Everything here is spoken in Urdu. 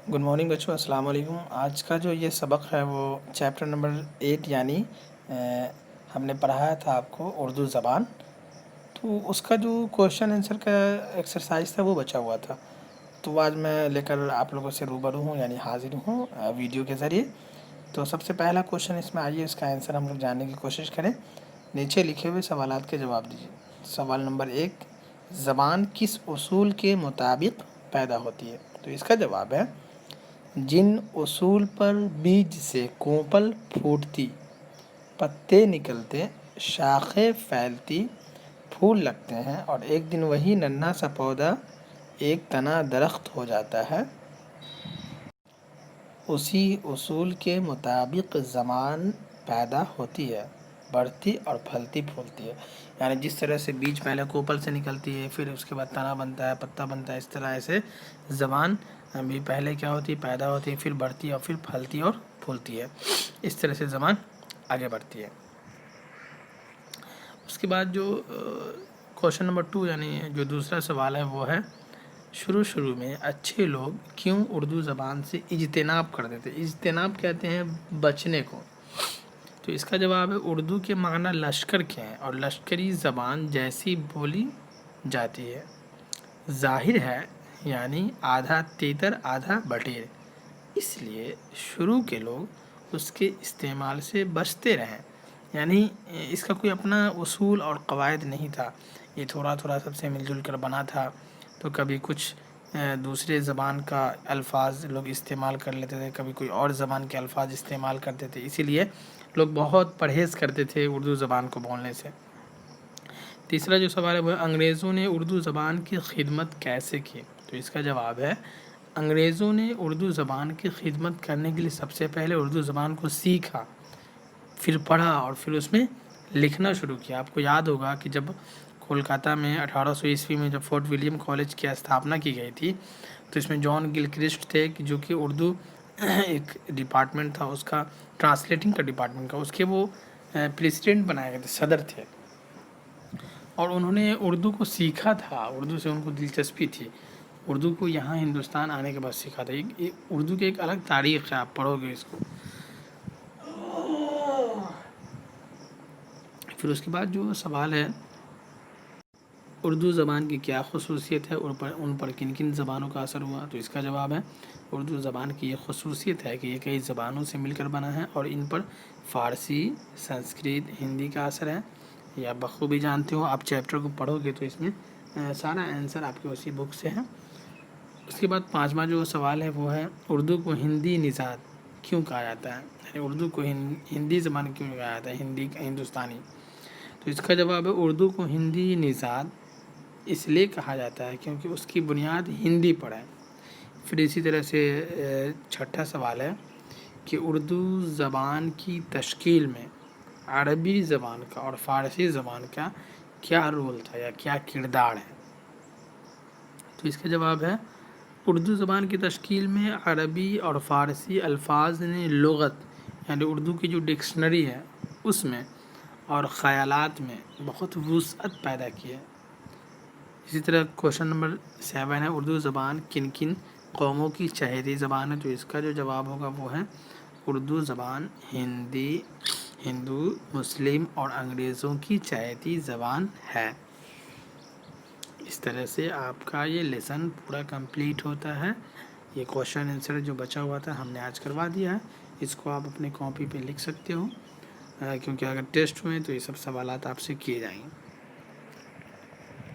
گڈ مارننگ بچوں، السلام علیکم۔ آج کا جو یہ سبق ہے وہ چیپٹر نمبر 8 یعنی ہم نے پڑھایا تھا آپ کو اردو زبان، تو اس کا جو کوشچن آنسر کا ایکسرسائز تھا وہ بچا ہوا تھا، تو آج میں لے کر آپ لوگوں سے روبرو ہوں یعنی حاضر ہوں ویڈیو کے ذریعے۔ تو سب سے پہلا کوشچن اس میں آئیے، اس کا آنسر ہم لوگ جاننے کی کوشش کریں۔ نیچے لکھے ہوئے سوالات کے جواب دیجیے۔ سوال نمبر 1، زبان کس اصول کے مطابق پیدا ہوتی ہے؟ تو اس کا جواب ہے، جن اصول پر بیج سے کونپل پھوٹتی، پتے نکلتے، شاخیں پھیلتی، پھول لگتے ہیں اور ایک دن وہی ننھا سا پودا ایک تنا درخت ہو جاتا ہے، اسی اصول کے مطابق زبان پیدا ہوتی ہے، بڑھتی اور پھلتی پھولتی ہے۔ یعنی جس طرح سے بیج پہلے کوپل سے نکلتی ہے، پھر اس کے بعد تنا بنتا ہے، پتا بنتا ہے، اس طرح سے زبان بھی پہلے کیا ہوتی ہے، پیدا ہوتی ہے، پھر بڑھتی ہے اور پھر پھلتی اور پھولتی ہے۔ اس طرح سے زبان آگے بڑھتی ہے۔ اس کے بعد جو کوشچن نمبر 2 یعنی جو دوسرا سوال ہے وہ ہے، شروع میں اچھے لوگ کیوں اردو زبان سے اجتناب کرتے تھے؟ اجتناب کہتے ہیں بچنے کو۔ تو اس کا جواب ہے، اردو کے معنی لشکر کے ہیں اور لشکری زبان جیسی بولی جاتی ہے، ظاہر ہے یعنی آدھا تیتر آدھا بٹیر، اس لیے شروع کے لوگ اس کے استعمال سے بچتے رہیں۔ یعنی اس کا کوئی اپنا اصول اور قواعد نہیں تھا، یہ تھوڑا سب سے مل جل کر بنا تھا، تو کبھی کچھ دوسرے زبان کا الفاظ لوگ استعمال کر لیتے تھے، کبھی کوئی اور زبان کے الفاظ استعمال کرتے تھے، اسی لیے لوگ بہت پرہیز کرتے تھے اردو زبان کو بولنے سے۔ تیسرا جو سوال ہے وہ انگریزوں نے اردو زبان کی خدمت کیسے کی؟ تو اس کا جواب ہے، انگریزوں نے اردو زبان کی خدمت کرنے کے لیے سب سے پہلے اردو زبان کو سیکھا، پھر پڑھا اور پھر اس میں لکھنا شروع کیا۔ آپ کو یاد ہوگا کہ جب کولکاتہ میں 1800 میں جب فورٹ ولیم کالج کی استھاپنا کی گئی تھی، تو اس میں جان گلکرسٹ تھے جو کہ اردو ایک ڈپارٹمنٹ تھا، اس کا ٹرانسلیٹنگ کا ڈپارٹمنٹ کا، اس کے وہ پریزیڈنٹ بنائے گئے تھے، صدر تھے، اور انہوں نے اردو کو سیکھا تھا، اردو سے ان کو دلچسپی تھی، اردو کو یہاں ہندوستان آنے کے بعد سیکھا تھا۔ اردو کی ایک الگ تاریخ ہے، آپ پڑھو گے اس کو۔ پھر اس کے بعد جو سوال ہے، اردو زبان کی کیا خصوصیت ہے، ان پر کن کن زبانوں کا اثر ہوا؟ تو اس کا جواب ہے، اردو زبان کی یہ خصوصیت ہے کہ یہ کئی زبانوں سے مل کر بنا ہے اور ان پر فارسی، سنسکرت، ہندی کا اثر ہے۔ یہ آپ بخوبی جانتے ہو، آپ چیپٹر کو پڑھو گے تو اس میں سارا آنسر آپ کے اسی بک سے ہے۔ اس کے بعد 5واں جو سوال ہے وہ ہے، اردو کو ہندی نژاد کیوں کہا جاتا ہے؟ یعنی اردو کو ہندی زبان کیوں کہا جاتا ہے، ہندوستانی؟ تو اس کا جواب ہے، اردو کو ہندی نژاد اس لیے کہا جاتا ہے کیونکہ اس کی بنیاد ہندی پر ہے۔ پھر اسی طرح سے 6واں سوال ہے کہ اردو زبان کی تشکیل میں عربی زبان کا اور فارسی زبان کا کیا رول تھا یا کیا کردار ہے؟ تو اس کا جواب ہے، اردو زبان کی تشکیل میں عربی اور فارسی الفاظ نے لغت یعنی اردو کی جو ڈکشنری ہے اس میں اور خیالات میں بہت وسعت پیدا کی ہے۔ اسی طرح کوشچن نمبر 7 ہے، اردو زبان کن کن قوموں کی چہیتی زبان ہے؟ تو اس کا جو جواب ہوگا وہ ہے، اردو زبان ہندو، مسلم اور انگریزوں کی چہیتی زبان ہے۔ اس طرح سے آپ کا یہ لیسن پورا کمپلیٹ ہوتا ہے۔ یہ کوشچن آنسر جو بچا ہوا تھا ہم نے آج کروا دیا ہے، اس کو آپ اپنے کاپی پہ لکھ سکتے ہو، کیونکہ اگر ٹیسٹ ہوئے تو یہ سب سوالات آپ سے کیے جائیں گے۔